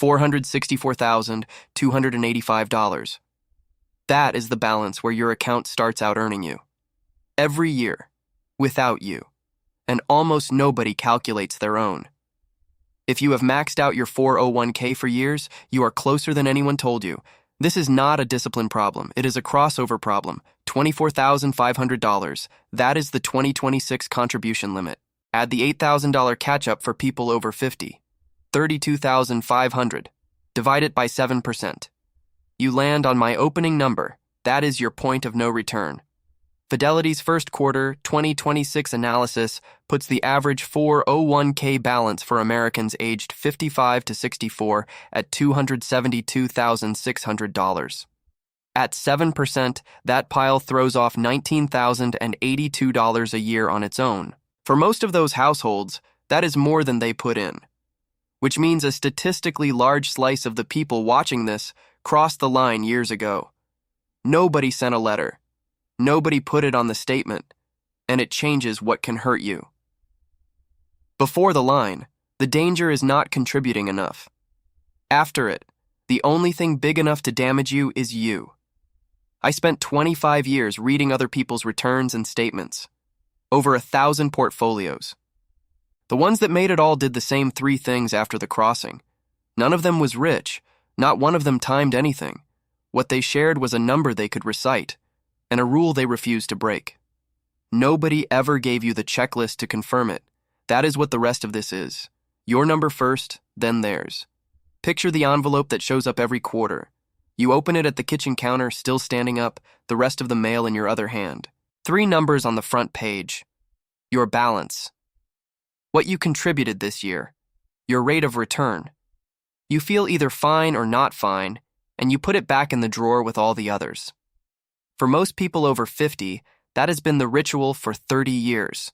$464,285. That is the balance where your account starts out earning you. Every year, without you. And almost nobody calculates their own. If you have maxed out your 401k for years, you are closer than anyone told you. This is not a discipline problem. It is a crossover problem. $24,500. That is the 2026 contribution limit. Add the $8,000 catch-up for people over 50. $32,500. Divide it by 7%. You land on my opening number. That is your point of no return. Fidelity's first quarter 2026 analysis puts the average 401k balance for Americans aged 55 to 64 at $272,600. At 7%, that pile throws off $19,082 a year on its own. For most of those households, that is more than they put in, which means a statistically large slice of the people watching this crossed the line years ago. Nobody sent a letter. Nobody put it on the statement, and it changes what can hurt you. Before the line, the danger is not contributing enough. After it, the only thing big enough to damage you is you. I spent 25 years reading other people's returns and statements. Over 1,000 portfolios. The ones that made it all did the same 3 things after the crossing. None of them was rich. Not one of them timed anything. What they shared was a number they could recite, and a rule they refused to break. Nobody ever gave you the checklist to confirm it. That is what the rest of this is. Your number first, then theirs. Picture the envelope that shows up every quarter. You open it at the kitchen counter, still standing up, the rest of the mail in your other hand. 3 numbers on the front page. Your balance. What you contributed this year. Your rate of return. You feel either fine or not fine, and you put it back in the drawer with all the others. For most people over 50, that has been the ritual for 30 years.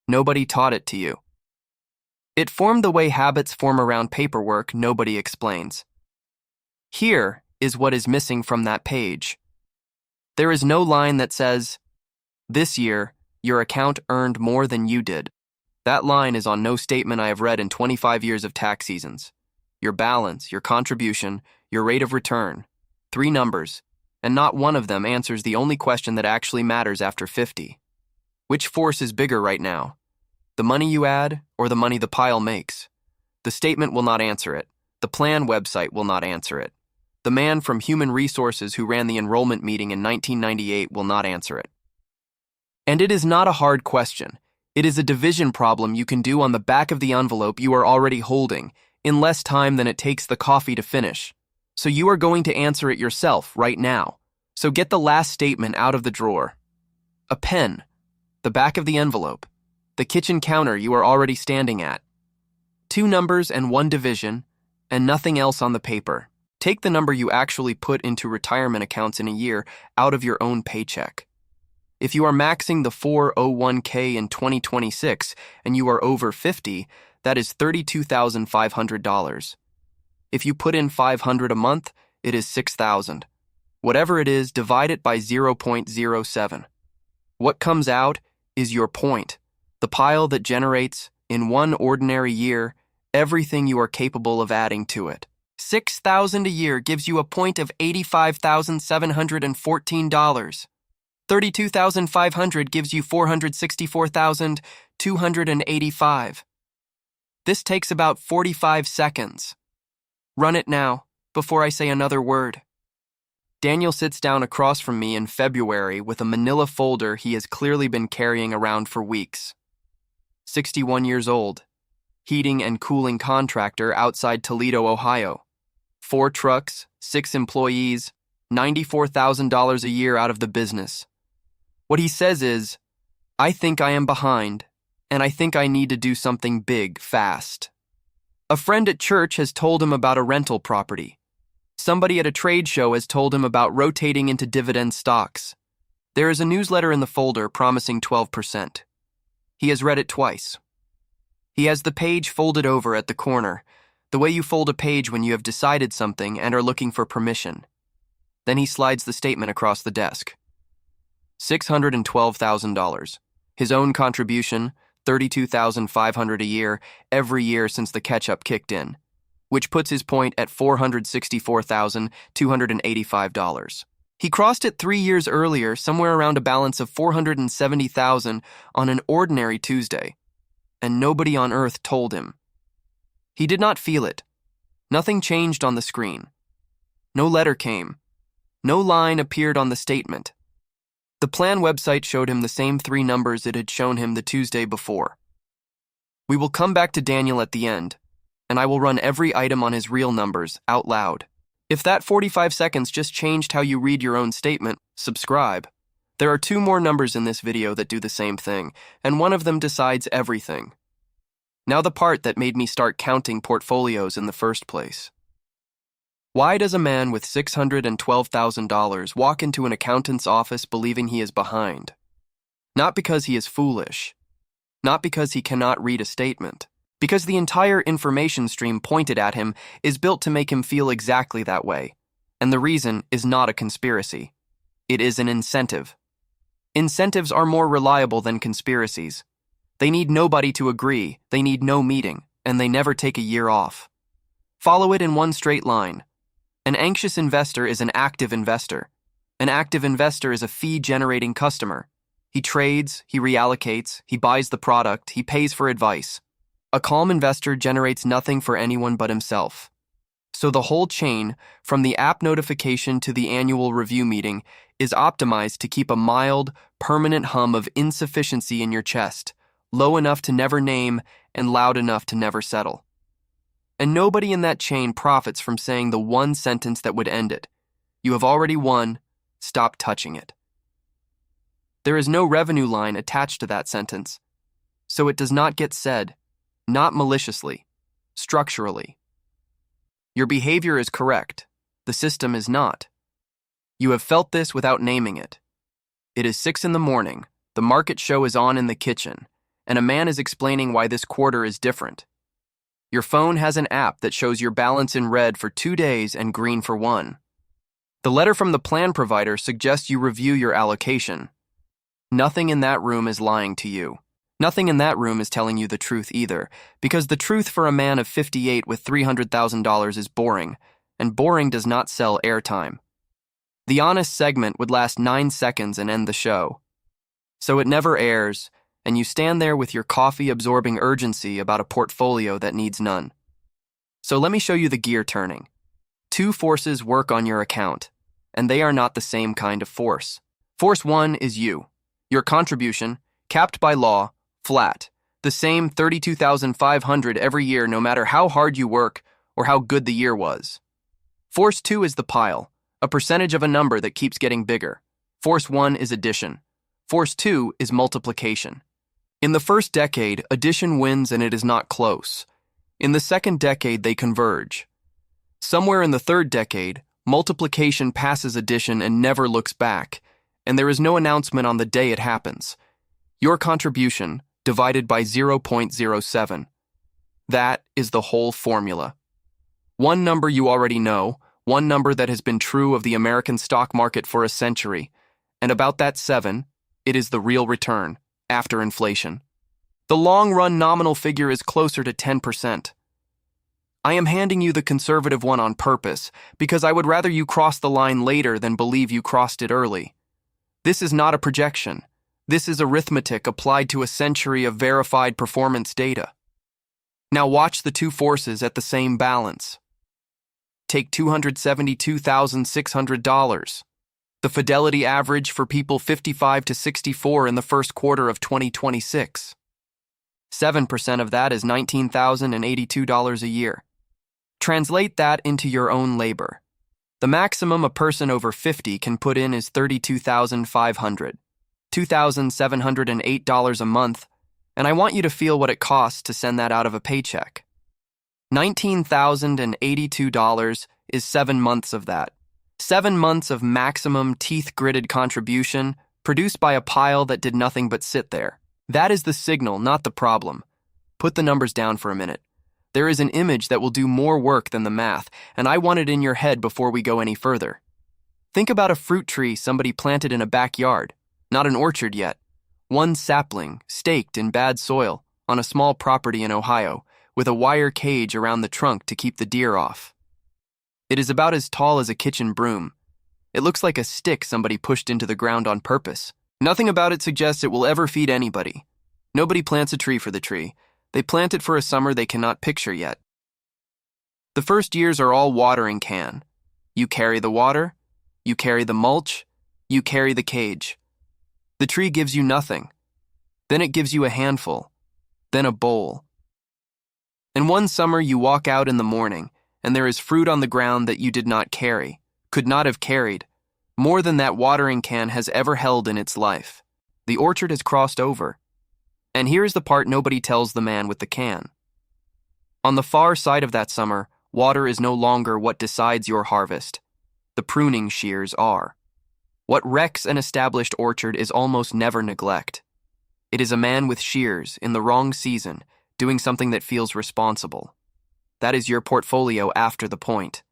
Nobody taught it to you. It formed the way habits form around paperwork nobody explains. Here is what is missing from that page. There is no line that says, "This year, your account earned more than you did." That line is on no statement I have read in 25 years of tax seasons. Your balance, your contribution, your rate of return. 3 numbers, and not one of them answers the only question that actually matters after 50. Which force is bigger right now? The money you add or the money the pile makes? The statement will not answer it. The plan website will not answer it. The man from Human Resources who ran the enrollment meeting in 1998 will not answer it. And it is not a hard question. It is a division problem you can do on the back of the envelope you are already holding in less time than it takes the coffee to finish. So you are going to answer it yourself right now. So get the last statement out of the drawer. A pen, the back of the envelope, the kitchen counter you are already standing at. 2 numbers and 1 division, and nothing else on the paper. Take the number you actually put into retirement accounts in a year out of your own paycheck. If you are maxing the 401k in 2026 and you are over 50, that is $32,500. If you put in $500 a month, it is $6,000. Whatever it is, divide it by 0.07. What comes out is your point, the pile that generates, in one ordinary year, everything you are capable of adding to it. $6,000 a year gives you a point of $85,714. $32,500 gives you $464,285. This takes about 45 seconds. Run it now, before I say another word. Daniel sits down across from me in February with a manila folder he has clearly been carrying around for weeks. 61 years old, heating and cooling contractor outside Toledo, Ohio. 4 trucks, 6 employees, $94,000 a year out of the business. What he says is, "I think I am behind, and I think I need to do something big, fast." A friend at church has told him about a rental property. Somebody at a trade show has told him about rotating into dividend stocks. There is a newsletter in the folder promising 12%. He has read it twice. He has the page folded over at the corner, the way you fold a page when you have decided something and are looking for permission. Then he slides the statement across the desk. $612,000. His own contribution, $32,500 a year, every year since the catch-up kicked in. which puts his point at $464,285. He crossed it 3 years earlier, somewhere around a balance of $470,000 on an ordinary Tuesday, and nobody on earth told him. He did not feel it. Nothing changed on the screen. No letter came. No line appeared on the statement. The plan website showed him the same 3 numbers it had shown him the Tuesday before. We will come back to Daniel at the end, and I will run every item on his real numbers out loud. If that 45 seconds just changed how you read your own statement, subscribe. There are 2 more numbers in this video that do the same thing, and one of them decides everything. Now the part that made me start counting portfolios in the first place. Why does a man with $612,000 walk into an accountant's office believing he is behind? Not because he is foolish. Not because he cannot read a statement. Because the entire information stream pointed at him is built to make him feel exactly that way. And the reason is not a conspiracy. It is an incentive. Incentives are more reliable than conspiracies. They need nobody to agree, they need no meeting, and they never take a year off. Follow it in one straight line. An anxious investor is an active investor. An active investor is a fee-generating customer. He trades, he reallocates, he buys the product, he pays for advice. A calm investor generates nothing for anyone but himself. So the whole chain, from the app notification to the annual review meeting, is optimized to keep a mild, permanent hum of insufficiency in your chest, low enough to never name and loud enough to never settle. And nobody in that chain profits from saying the one sentence that would end it. You have already won, stop touching it. There is no revenue line attached to that sentence, so it does not get said, not maliciously, structurally. Your behavior is correct, the system is not. You have felt this without naming it. It is 6 a.m, the market show is on in the kitchen, and a man is explaining why this quarter is different. Your phone has an app that shows your balance in red for 2 days and green for 1. The letter from the plan provider suggests you review your allocation. Nothing in that room is lying to you. Nothing in that room is telling you the truth either, because the truth for a man of 58 with $300,000 is boring, and boring does not sell airtime. The honest segment would last 9 seconds and end the show. So it never airs, and you stand there with your coffee-absorbing urgency about a portfolio that needs none. So let me show you the gear turning. 2 forces work on your account, and they are not the same kind of force. Force 1 is you. Your contribution, capped by law, flat, the same $32,500 every year no matter how hard you work or how good the year was. Force 2 is the pile, a percentage of a number that keeps getting bigger. Force 1 is addition. Force 2 is multiplication. In the first decade, addition wins and it is not close. In the second decade, they converge. Somewhere in the third decade, multiplication passes addition and never looks back, and there is no announcement on the day it happens. Your contribution, divided by 0.07. That is the whole formula. One number you already know, one number that has been true of the American stock market for a century, and about that 7, it is the real return, after inflation. The long-run nominal figure is closer to 10%. I am handing you the conservative one on purpose, because I would rather you cross the line later than believe you crossed it early. This is not a projection. This is arithmetic applied to a century of verified performance data. Now watch the 2 forces at the same balance. Take $272,600. The fidelity average for people 55 to 64 in the first quarter of 2026. 7% of that is $19,082 a year. Translate that into your own labor. The maximum a person over 50 can put in is $32,500, $2,708 a month, and I want you to feel what it costs to send that out of a paycheck. $19,082 is 7 months of that. 7 months of maximum teeth-gritted contribution produced by a pile that did nothing but sit there. That is the signal, not the problem. Put the numbers down for a minute. There is an image that will do more work than the math, and I want it in your head before we go any further. Think about a fruit tree somebody planted in a backyard, not an orchard yet. One sapling, staked in bad soil, on a small property in Ohio, with a wire cage around the trunk to keep the deer off. It is about as tall as a kitchen broom. It looks like a stick somebody pushed into the ground on purpose. Nothing about it suggests it will ever feed anybody. Nobody plants a tree for the tree. They plant it for a summer they cannot picture yet. The first years are all watering can. You carry the water, you carry the mulch, you carry the cage. The tree gives you nothing. Then it gives you a handful, then a bowl. And one summer you walk out in the morning, and there is fruit on the ground that you did not carry, could not have carried, more than that watering can has ever held in its life. The orchard has crossed over. And here's the part nobody tells the man with the can. On the far side of that summer, water is no longer what decides your harvest. The pruning shears are. What wrecks an established orchard is almost never neglect. It is a man with shears in the wrong season doing something that feels responsible. That is your portfolio after the point.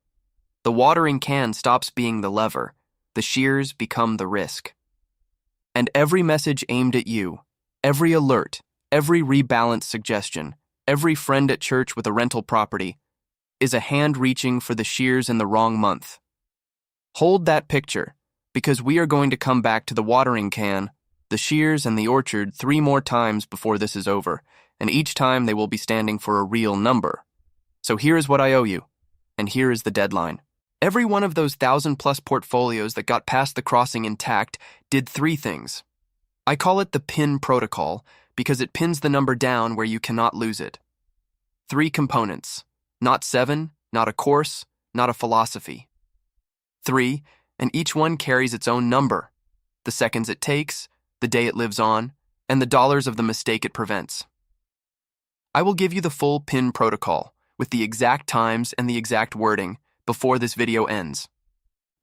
The watering can stops being the lever. The shears become the risk. And every message aimed at you, every alert, every rebalance suggestion, every friend at church with a rental property, is a hand reaching for the shears in the wrong month. Hold that picture, because we are going to come back to the watering can, the shears, and the orchard 3 more times before this is over, and each time they will be standing for a real number. So here is what I owe you, and here is the deadline. Every one of those 1,000+ portfolios that got past the crossing intact did 3 things. I call it the pin protocol because it pins the number down where you cannot lose it. 3 components, not 7, not a course, not a philosophy. 3, and each one carries its own number, the seconds it takes, the day it lives on, and the dollars of the mistake it prevents. I will give you the full pin protocol with the exact times and the exact wording before this video ends.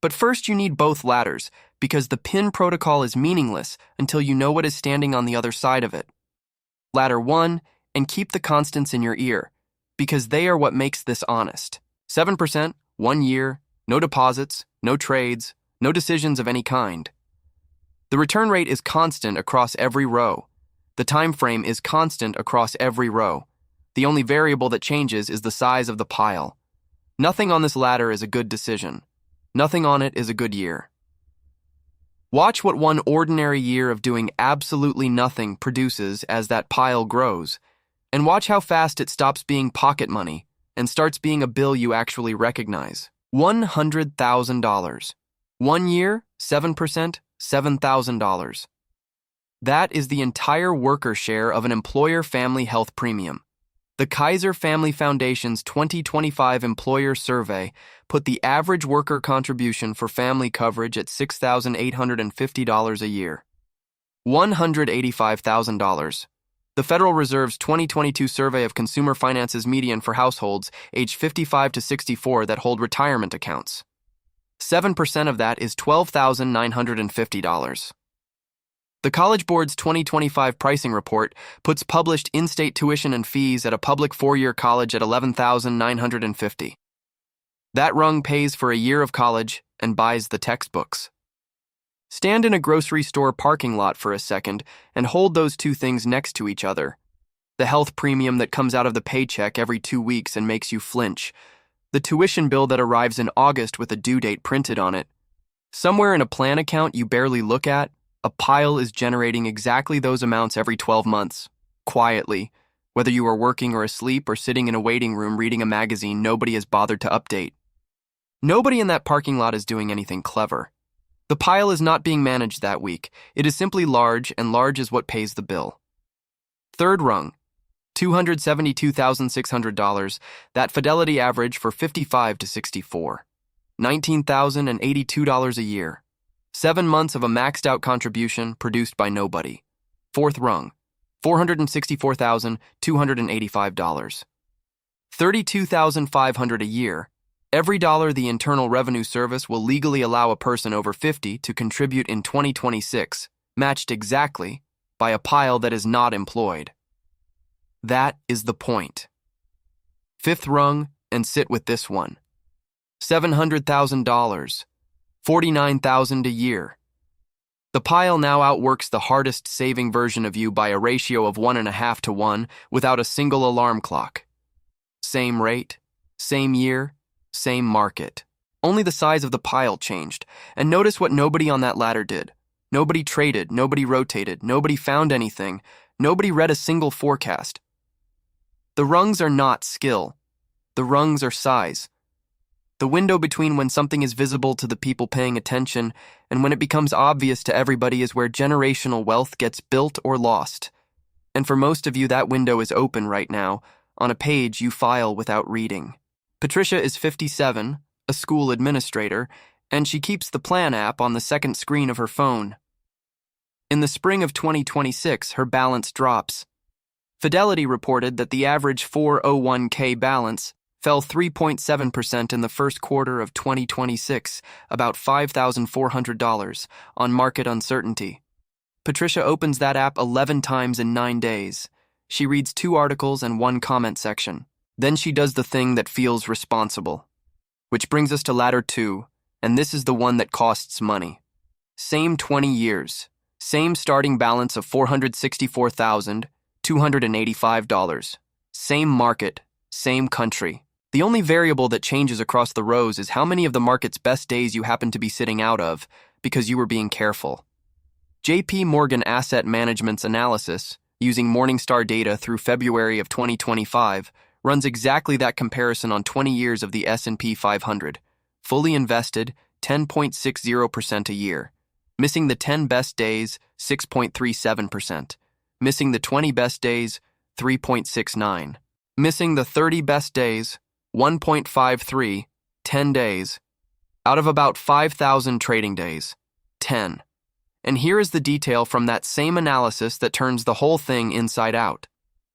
But first you need both ladders because the pin protocol is meaningless until you know what is standing on the other side of it. Ladder 1, and keep the constants in your ear because they are what makes this honest. 7%, 1 year, no deposits, no trades, no decisions of any kind. The return rate is constant across every row. The time frame is constant across every row. The only variable that changes is the size of the pile. Nothing on this ladder is a good decision. Nothing on it is a good year. Watch what one ordinary year of doing absolutely nothing produces as that pile grows, and watch how fast it stops being pocket money and starts being a bill you actually recognize. $100,000. 1 year, 7%, $7,000. That is the entire worker share of an employer family health premium. The Kaiser Family Foundation's 2025 employer survey put the average worker contribution for family coverage at $6,850 a year. $185,000. The Federal Reserve's 2022 survey of consumer finance's median for households aged 55 to 64 that hold retirement accounts. 7% of that is $12,950. The College Board's 2025 pricing report puts published in-state tuition and fees at a public 4-year college at $11,950. That rung pays for a year of college and buys the textbooks. Stand in a grocery store parking lot for a second and hold those 2 things next to each other. The health premium that comes out of the paycheck every 2 weeks and makes you flinch. The tuition bill that arrives in August with a due date printed on it. Somewhere in a plan account you barely look at, a pile is generating exactly those amounts every 12 months, quietly. Whether you are working or asleep or sitting in a waiting room reading a magazine nobody has bothered to update. Nobody in that parking lot is doing anything clever. The pile is not being managed that week. It is simply large, and large is what pays the bill. Third rung, $272,600, that fidelity average for 55 to 64. $19,082 a year. 7 months of a maxed out contribution produced by nobody. Fourth rung, $464,285. $32,500 a year. Every dollar the Internal Revenue Service will legally allow a person over 50 to contribute in 2026, matched exactly by a pile that is not employed. That is the point. Fifth rung, and sit with this one. $700,000. $49,000 a year. The pile now outworks the hardest saving version of you by a ratio of 1.5 to 1 without a single alarm clock. Same rate, same year, same market. Only the size of the pile changed. And notice what nobody on that ladder did. Nobody traded, nobody rotated, nobody found anything, nobody read a single forecast. The rungs are not skill. The rungs are size. The window between when something is visible to the people paying attention and when it becomes obvious to everybody is where generational wealth gets built or lost. And for most of you, that window is open right now, on a page you file without reading. Patricia is 57, a school administrator, and she keeps the Plan app on the second screen of her phone. In the spring of 2026, her balance drops. Fidelity reported that the average 401k balance fell 3.7% in the first quarter of 2026, about $5,400, on market uncertainty. Patricia opens that app 11 times in 9 days. She reads 2 articles and 1 comment section. Then she does the thing that feels responsible. Which brings us to ladder 2, and this is the one that costs money. Same 20 years. Same starting balance of $464,285. Same market, same country. The only variable that changes across the rows is how many of the market's best days you happen to be sitting out of because you were being careful. JP Morgan Asset Management's analysis, using Morningstar data through February of 2025, runs exactly that comparison on 20 years of the S&P 500. Fully invested, 10.60% a year. Missing the 10 best days, 6.37%. Missing the 20 best days, 3.69. Missing the 30 best days, 1.53, 10 days. Out of about 5,000 trading days, 10. And here is the detail from that same analysis that turns the whole thing inside out.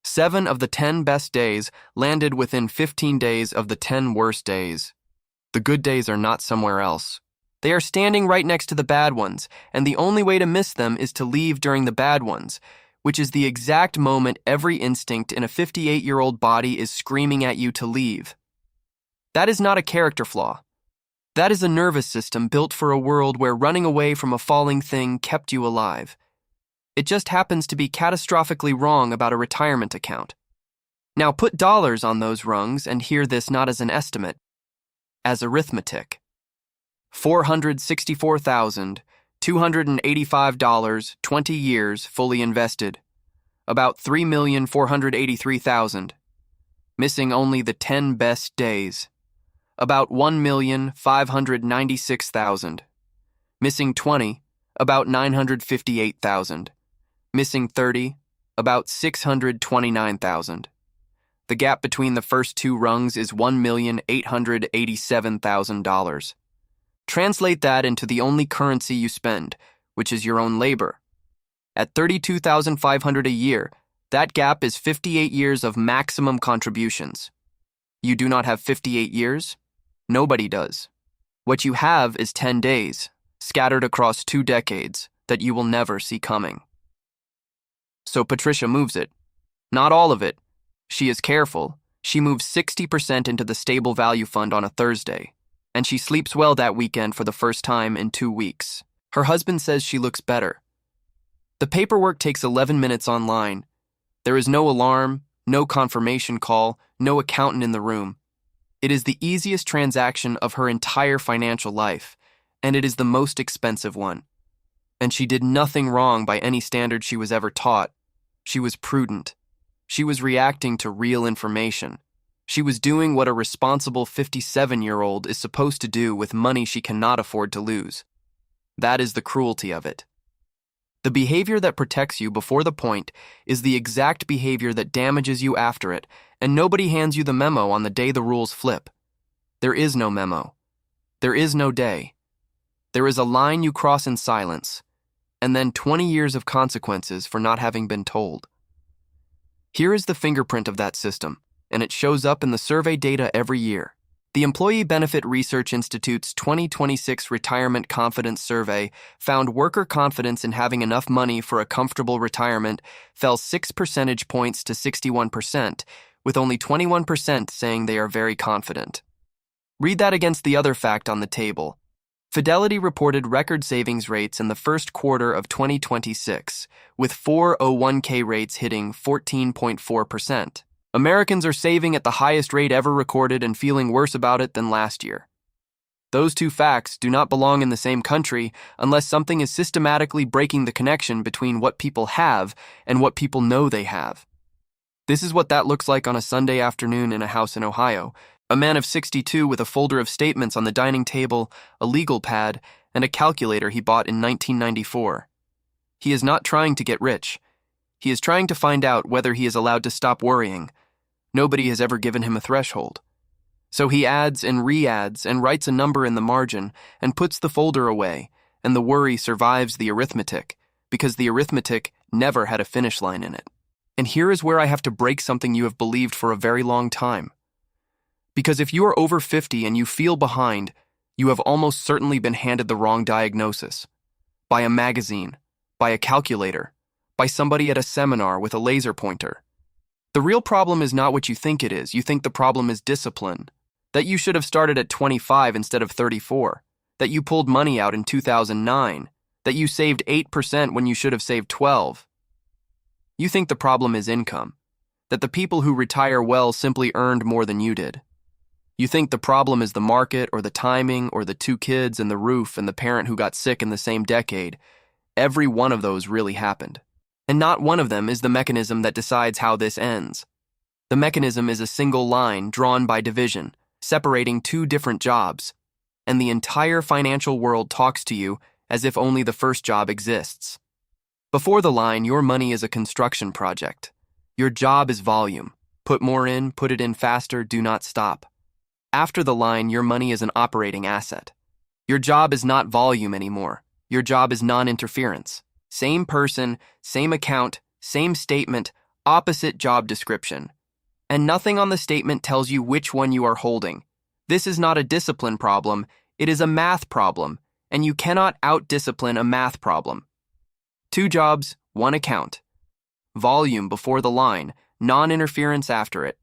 7 of the 10 best days landed within 15 days of the 10 worst days. The good days are not somewhere else. They are standing right next to the bad ones, and the only way to miss them is to leave during the bad ones, which is the exact moment every instinct in a 58-year-old body is screaming at you to leave. That is not a character flaw. That is a nervous system built for a world where running away from a falling thing kept you alive. It just happens to be catastrophically wrong about a retirement account. Now put dollars on those rungs and hear this not as an estimate, as arithmetic. $464,285, 20 years fully invested. About $3,483,000. Missing only the 10 best days. About $1,596,000. Missing 20, about $958,000. Missing 30, about $629,000. The gap between the first 2 rungs is $1,887,000. Translate that into the only currency you spend, which is your own labor. At $32,500 a year, that gap is 58 years of maximum contributions. You do not have 58 years? Nobody does. What you have is 10 days, scattered across 2 decades, that you will never see coming. So Patricia moves it. Not all of it. She is careful. She moves 60% into the stable value fund on a Thursday, and she sleeps well that weekend for the first time in 2 weeks. Her husband says she looks better. The paperwork takes 11 minutes online. There is no alarm, no confirmation call, no accountant in the room. It is the easiest transaction of her entire financial life, and it is the most expensive one. And she did nothing wrong by any standard she was ever taught. She was prudent. She was reacting to real information. She was doing what a responsible 57-year-old is supposed to do with money she cannot afford to lose. That is the cruelty of it. The behavior that protects you before the point is the exact behavior that damages you after it, and nobody hands you the memo on the day the rules flip. There is no memo. There is no day. There is a line you cross in silence, and then 20 years of consequences for not having been told. Here is the fingerprint of that system, and it shows up in the survey data every year. The Employee Benefit Research Institute's 2026 Retirement Confidence Survey found worker confidence in having enough money for a comfortable retirement fell 6 percentage points to 61%, with only 21% saying they are very confident. Read that against the other fact on the table. Fidelity reported record savings rates in the first quarter of 2026, with 401k rates hitting 14.4%. Americans are saving at the highest rate ever recorded and feeling worse about it than last year. Those two facts do not belong in the same country unless something is systematically breaking the connection between what people have and what people know they have. This is what that looks like on a Sunday afternoon in a house in Ohio. A man of 62 with a folder of statements on the dining table, a legal pad, and a calculator he bought in 1994. He is not trying to get rich. He is trying to find out whether he is allowed to stop worrying. Nobody has ever given him a threshold. So he adds and re-adds and writes a number in the margin and puts the folder away, and the worry survives the arithmetic, because the arithmetic never had a finish line in it. And here is where I have to break something you have believed for a very long time. Because if you are over 50 and you feel behind, you have almost certainly been handed the wrong diagnosis. By a magazine, by a calculator, by somebody at a seminar with a laser pointer. The real problem is not what you think it is. You think the problem is discipline. That you should have started at 25 instead of 34. That you pulled money out in 2009. That you saved 8% when you should have saved 12. You think the problem is income. That the people who retire well simply earned more than you did. You think the problem is the market or the timing or the 2 kids and the roof and the parent who got sick in the same decade. Every one of those really happened. And not one of them is the mechanism that decides how this ends. The mechanism is a single line drawn by division, separating 2 different jobs, and the entire financial world talks to you as if only the first job exists. Before the line, your money is a construction project. Your job is volume. Put more in, put it in faster, do not stop. After the line, your money is an operating asset. Your job is not volume anymore. Your job is non-interference. Same person, same account, same statement, opposite job description. And nothing on the statement tells you which one you are holding. This is not a discipline problem, it is a math problem, and you cannot out-discipline a math problem. 2 jobs, 1 account. Volume before the line, non-interference after it.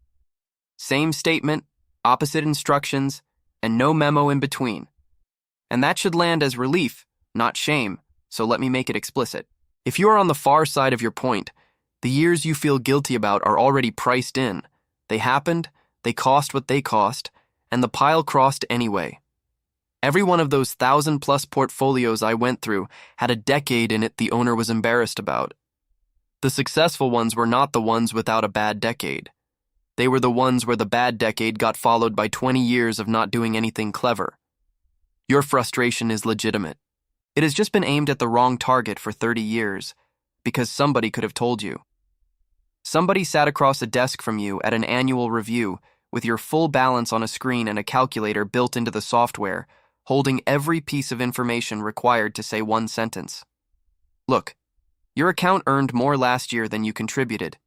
Same statement, opposite instructions, and no memo in between. And that should land as relief, not shame, so let me make it explicit. If you are on the far side of your point, the years you feel guilty about are already priced in. They happened, they cost what they cost, and the pile crossed anyway. Every one of those 1,000+ portfolios I went through had a decade in it the owner was embarrassed about. The successful ones were not the ones without a bad decade. They were the ones where the bad decade got followed by 20 years of not doing anything clever. Your frustration is legitimate. It has just been aimed at the wrong target for 30 years, because somebody could have told you. Somebody sat across a desk from you at an annual review with your full balance on a screen and a calculator built into the software, holding every piece of information required to say one sentence. Look, your account earned more last year than you contributed.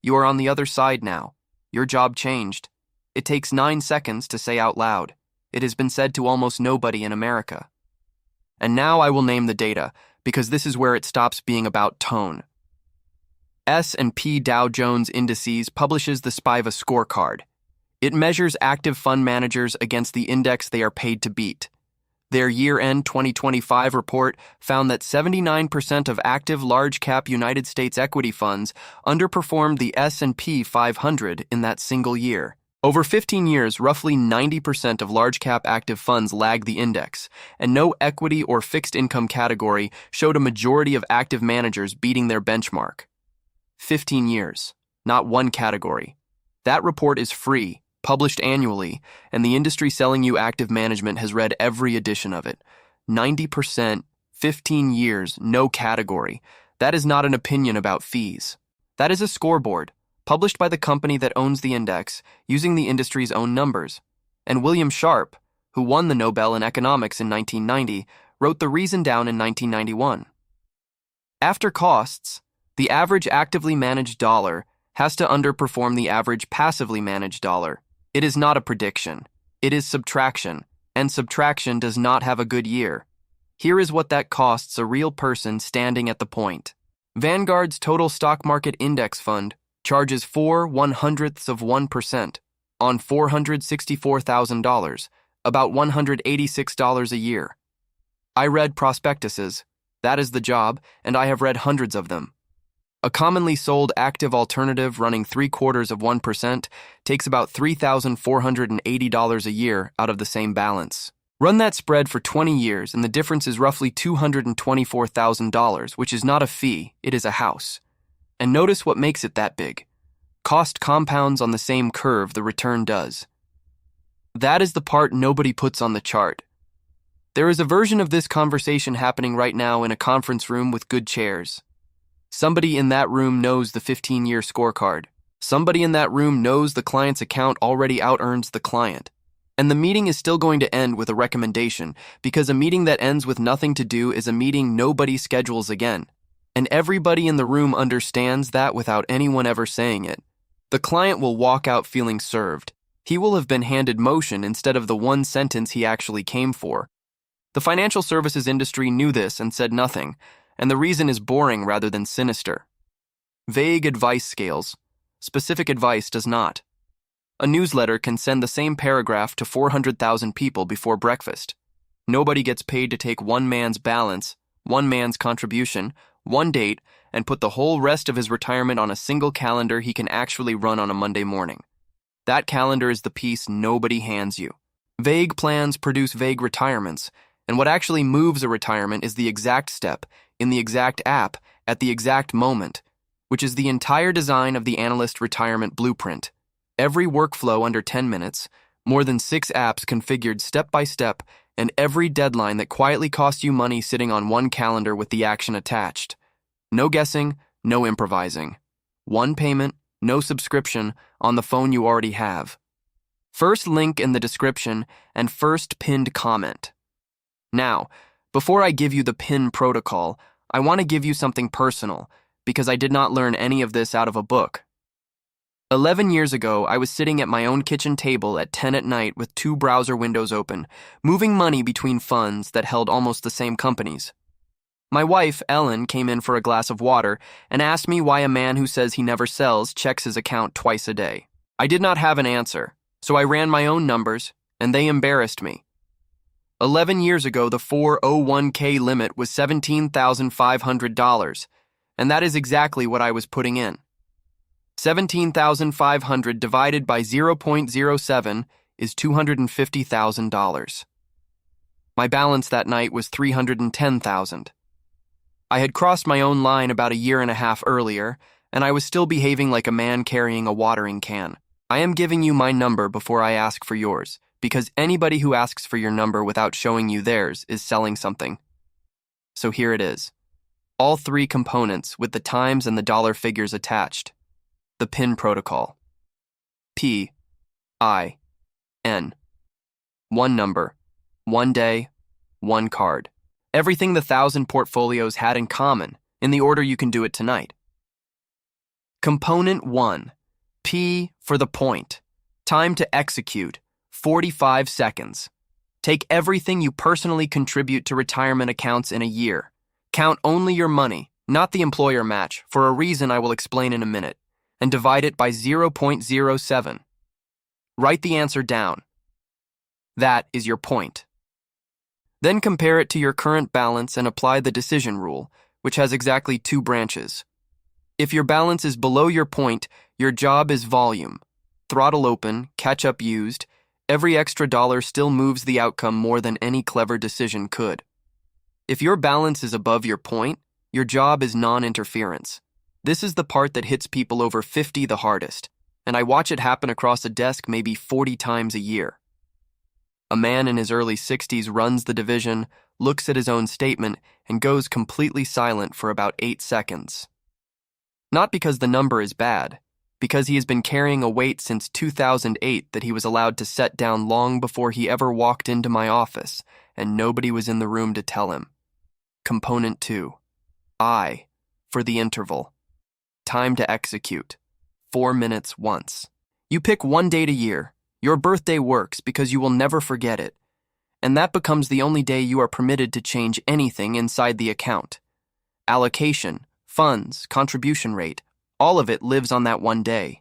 You are on the other side now. Your job changed. It takes 9 seconds to say out loud. It has been said to almost nobody in America. And now I will name the data, because this is where it stops being about tone. S&P Dow Jones Indices publishes the SPIVA scorecard. It measures active fund managers against the index they are paid to beat. Their year-end 2025 report found that 79% of active large-cap United States equity funds underperformed the S&P 500 in that single year. Over 15 years, roughly 90% of large-cap active funds lagged the index, and no equity or fixed income category showed a majority of active managers beating their benchmark. 15 years, not one category. That report is free, published annually, and the industry selling you active management has read every edition of it. 90%, 15 years, no category. That is not an opinion about fees. That is a scoreboard, published by the company that owns the index, using the industry's own numbers. And William Sharpe, who won the Nobel in economics in 1990, wrote the reason down in 1991. After costs, the average actively managed dollar has to underperform the average passively managed dollar. It is not a prediction. It is subtraction, and subtraction does not have a good year. Here is what that costs a real person standing at the point. Vanguard's total stock market index fund charges 0.04% on $464,000, about $186 a year. I read prospectuses. That is the job, and I have read hundreds of them. A commonly sold active alternative running 0.75% takes about $3,480 a year out of the same balance. Run that spread for 20 years, and the difference is roughly $224,000, which is not a fee, it is a house. And notice what makes it that big. Cost compounds on the same curve the return does. That is the part nobody puts on the chart. There is a version of this conversation happening right now in a conference room with good chairs. Somebody in that room knows the 15-year scorecard. Somebody in that room knows the client's account already out-earns the client. And the meeting is still going to end with a recommendation, because a meeting that ends with nothing to do is a meeting nobody schedules again. And everybody in the room understands that without anyone ever saying it. The client will walk out feeling served. He will have been handed motion instead of the one sentence he actually came for. The financial services industry knew this and said nothing, and the reason is boring rather than sinister. Vague advice scales. Specific advice does not. A newsletter can send the same paragraph to 400,000 people before breakfast. Nobody gets paid to take one man's balance, one man's contribution, one date, and put the whole rest of his retirement on a single calendar he can actually run on a Monday morning. That calendar is the piece nobody hands you. Vague plans produce vague retirements, and what actually moves a retirement is the exact step, in the exact app, at the exact moment, which is the entire design of the analyst retirement blueprint. Every workflow under 10 minutes, more than 6 apps configured step by step, and every deadline that quietly costs you money sitting on one calendar with the action attached. No guessing, no improvising. One payment, no subscription, on the phone you already have. First link in the description and first pinned comment. Now, before I give you the PIN protocol, I want to give you something personal, because I did not learn any of this out of a book. 11 years ago, I was sitting at my own kitchen table at 10 at night with 2 browser windows open, moving money between funds that held almost the same companies. My wife, Ellen, came in for a glass of water and asked me why a man who says he never sells checks his account twice a day. I did not have an answer, so I ran my own numbers, and they embarrassed me. 11 years ago, the 401k limit was $17,500, and that is exactly what I was putting in. 17,500 divided by 0.07 is $250,000. My balance that night was $310,000. I had crossed my own line about a year and a half earlier, and I was still behaving like a man carrying a watering can. I am giving you my number before I ask for yours, because anybody who asks for your number without showing you theirs is selling something. So here it is. All 3 components with the times and the dollar figures attached. The PIN protocol. P, I, N. One number, one day, one card. Everything the 1,000 portfolios had in common, in the order you can do it tonight. Component 1. P for the point. Time to execute, 45 seconds. Take everything you personally contribute to retirement accounts in a year. Count only your money, not the employer match, for a reason I will explain in a minute, and divide it by 0.07. Write the answer down. That is your point. Then compare it to your current balance and apply the decision rule, which has exactly 2 branches. If your balance is below your point, your job is volume. Throttle open, catch up used. Every extra dollar still moves the outcome more than any clever decision could. If your balance is above your point, your job is non-interference. This is the part that hits people over 50 the hardest, and I watch it happen across a desk maybe 40 times a year. A man in his early 60s runs the division, looks at his own statement, and goes completely silent for about 8 seconds. Not because the number is bad, because he has been carrying a weight since 2008 that he was allowed to set down long before he ever walked into my office, and nobody was in the room to tell him. Component 2. I, for the interval. Time to execute. 4 minutes once. You pick one date a year. Your birthday works because you will never forget it. And that becomes the only day you are permitted to change anything inside the account. Allocation, funds, contribution rate, all of it lives on that one day.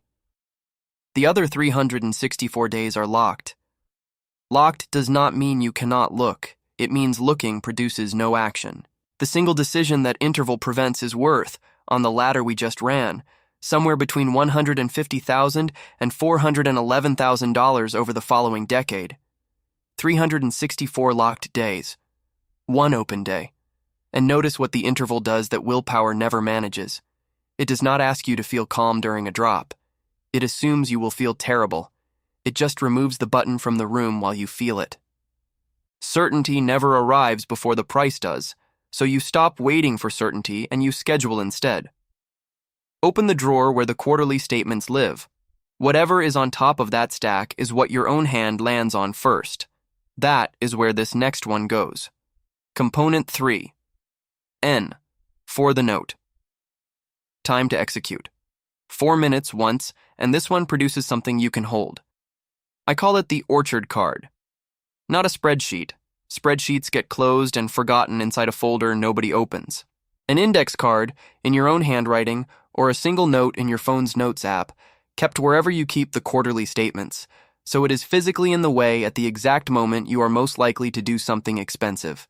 The other 364 days are locked. Locked does not mean you cannot look. It means looking produces no action. The single decision that interval prevents is worth, on the ladder we just ran, somewhere between $150,000 and $411,000 over the following decade. 364 locked days. 1 open day. And notice what the interval does that willpower never manages. It does not ask you to feel calm during a drop. It assumes you will feel terrible. It just removes the button from the room while you feel it. Certainty never arrives before the price does, so you stop waiting for certainty and you schedule instead. Open the drawer where the quarterly statements live. Whatever is on top of that stack is what your own hand lands on first. That is where this next one goes. Component 3. N. For the note. Time to execute. 4 minutes once, and this one produces something you can hold. I call it the orchard card. Not a spreadsheet. Spreadsheets get closed and forgotten inside a folder nobody opens. An index card, in your own handwriting, or a single note in your phone's notes app, kept wherever you keep the quarterly statements, so it is physically in the way at the exact moment you are most likely to do something expensive.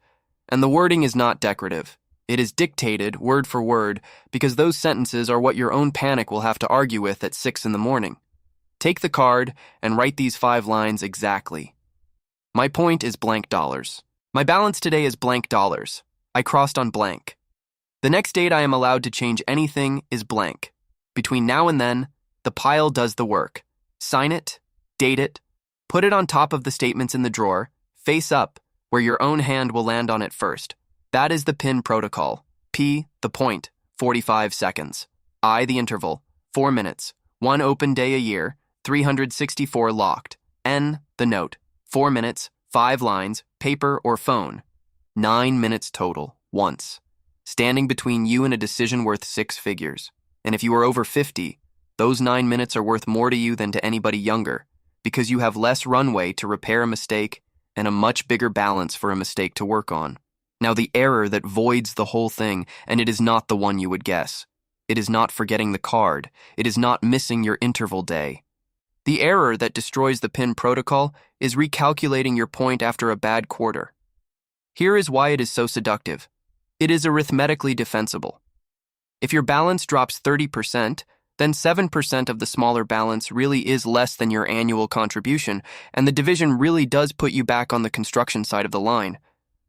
And the wording is not decorative. It is dictated, word for word, because those sentences are what your own panic will have to argue with at 6 in the morning. Take the card and write these 5 lines exactly. My point is blank dollars. My balance today is blank dollars. I crossed on blank. The next date I am allowed to change anything is blank. Between now and then, the pile does the work. Sign it, date it, put it on top of the statements in the drawer, face up, where your own hand will land on it first. That is the PIN protocol. P, the point, 45 seconds. I, the interval, 4 minutes. 1 open day a year, 364 locked. N, the note, 4 minutes, 5 lines, paper or phone. 9 minutes total, once. Standing between you and a decision worth 6 figures. And if you are over 50, those 9 minutes are worth more to you than to anybody younger, because you have less runway to repair a mistake and a much bigger balance for a mistake to work on. Now the error that voids the whole thing, and it is not the one you would guess. It is not forgetting the card. It is not missing your interval day. The error that destroys the PIN protocol is recalculating your point after a bad quarter. Here is why it is so seductive. It is arithmetically defensible. If your balance drops 30%, then 7% of the smaller balance really is less than your annual contribution, and the division really does put you back on the construction side of the line.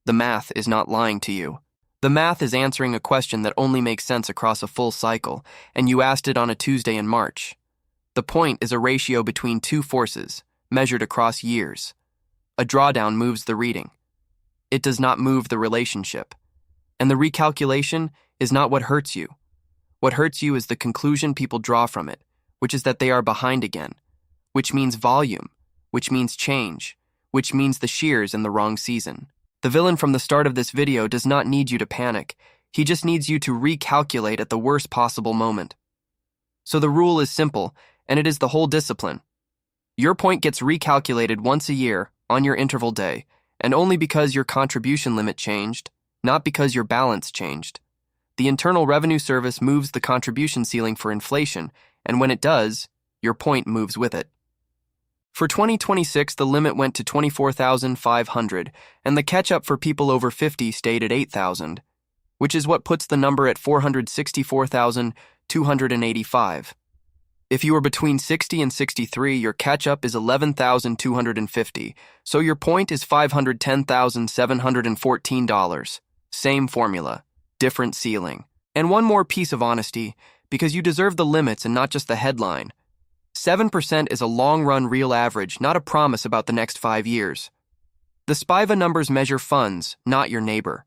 The math is not lying to you. The math is answering a question that only makes sense across a full cycle, and you asked it on a Tuesday in March. The point is a ratio between 2 forces, measured across years. A drawdown moves the reading. It does not move the relationship. And the recalculation is not what hurts you. What hurts you is the conclusion people draw from it, which is that they are behind again, which means volume, which means change, which means the shears in the wrong season. The villain from the start of this video does not need you to panic. He just needs you to recalculate at the worst possible moment. So the rule is simple, and it is the whole discipline. Your point gets recalculated once a year on your interval day, and only because your contribution limit changed, not because your balance changed. The Internal Revenue Service moves the contribution ceiling for inflation, and when it does, your point moves with it. For 2026, the limit went to $24,500, and the catch-up for people over 50 stayed at $8,000, which is what puts the number at $464,285. If you are between 60 and 63, your catch-up is $11,250, so your point is $510,714. Same formula, different ceiling. And one more piece of honesty, because you deserve the limits and not just the headline. 7% is a long-run real average, not a promise about the next 5 years. The SPIVA numbers measure funds, not your neighbor.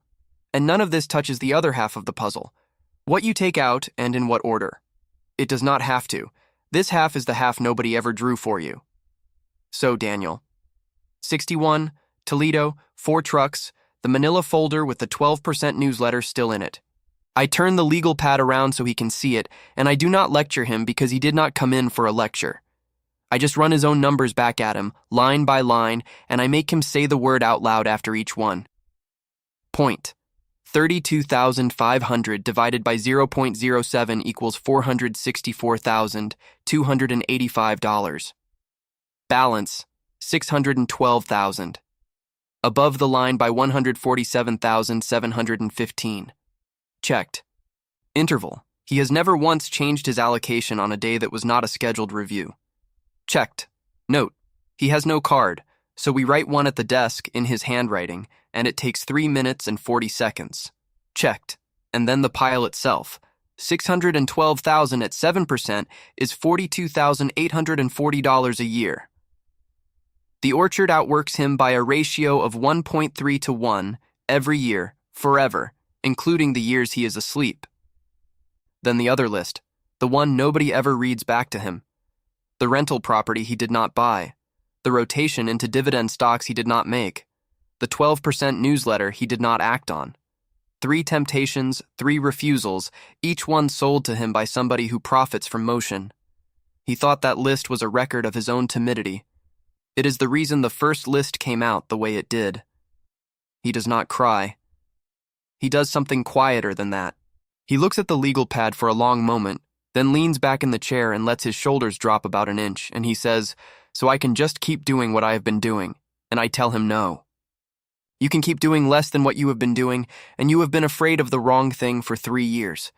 And none of this touches the other half of the puzzle. What you take out and in what order. It does not have to. This half is the half nobody ever drew for you. So, Daniel. 61, Toledo, 4 trucks, the manila folder with the 12% newsletter still in it. I turn the legal pad around so he can see it, and I do not lecture him because he did not come in for a lecture. I just run his own numbers back at him, line by line, and I make him say the word out loud after each one. Point. 32,500 divided by 0.07 equals $464,285. Balance, 612,000. Above the line by 147,715. Checked. Interval, He has never once changed his allocation on a day that was not a scheduled review. Checked. Note, he has no card, so we write one at the desk in his handwriting, and it takes 3 minutes and 40 seconds. Checked. And then the pile itself. $612,000 at 7% is $42,840 a year. The orchard outworks him by a ratio of 1.3 to 1 every year, forever, including the years he is asleep. Then the other list, the one nobody ever reads back to him. The rental property he did not buy. The rotation into dividend stocks he did not make. The 12% newsletter he did not act on. 3 temptations, 3 refusals, each one sold to him by somebody who profits from motion. He thought that list was a record of his own timidity. It is the reason the first list came out the way it did. He does not cry. He does something quieter than that. He looks at the legal pad for a long moment, then leans back in the chair and lets his shoulders drop about an inch, and he says, "So I can just keep doing what I have been doing," and I tell him no. You can keep doing less than what you have been doing, and you have been afraid of the wrong thing for 3 years.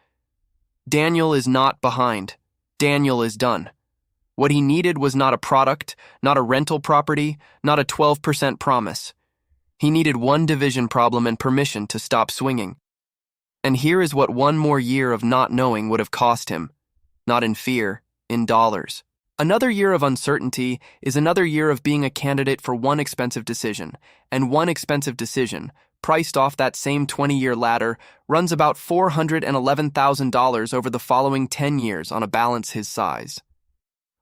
Daniel is not behind. Daniel is done. What he needed was not a product, not a rental property, not a 12% promise. He needed one division problem and permission to stop swinging. And here is what one more year of not knowing would have cost him. Not in fear, in dollars. Another year of uncertainty is another year of being a candidate for one expensive decision, and one expensive decision, priced off that same 20-year ladder, runs about $411,000 over the following 10 years on a balance his size.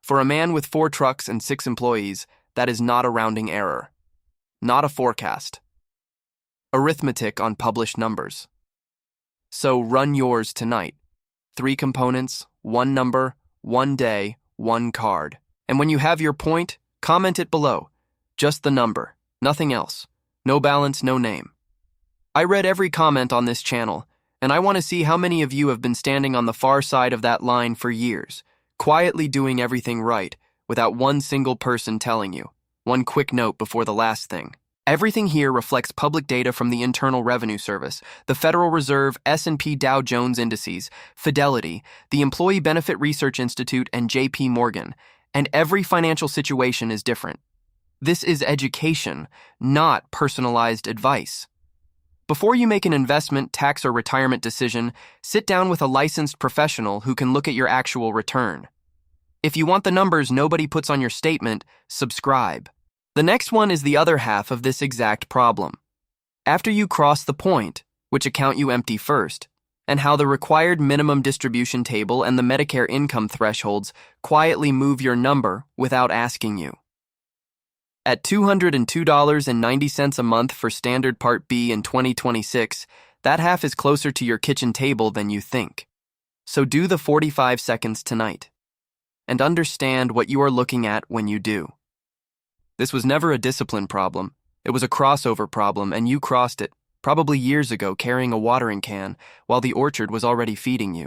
For a man with 4 trucks and 6 employees, that is not a rounding error. Not a forecast. Arithmetic on published numbers. So run yours tonight. 3 components, 1 number, 1 day, 1 card. And when you have your point, comment it below. Just the number, nothing else. No balance, no name. I read every comment on this channel, and I want to see how many of you have been standing on the far side of that line for years, quietly doing everything right, without one single person telling you. One quick note before the last thing. Everything here reflects public data from the Internal Revenue Service, the Federal Reserve, S&P Dow Jones Indices, Fidelity, the Employee Benefit Research Institute, and J.P. Morgan, and every financial situation is different. This is education, not personalized advice. Before you make an investment, tax, or retirement decision, sit down with a licensed professional who can look at your actual return. If you want the numbers nobody puts on your statement, subscribe. The next one is the other half of this exact problem. After you cross the point, which account you empty first, and how the required minimum distribution table and the Medicare income thresholds quietly move your number without asking you. At $202.90 a month for Standard Part B in 2026, that half is closer to your kitchen table than you think. So do the 45 seconds tonight, and understand what you are looking at when you do. This was never a discipline problem. It was a crossover problem, and you crossed it, probably years ago carrying a watering can, while the orchard was already feeding you.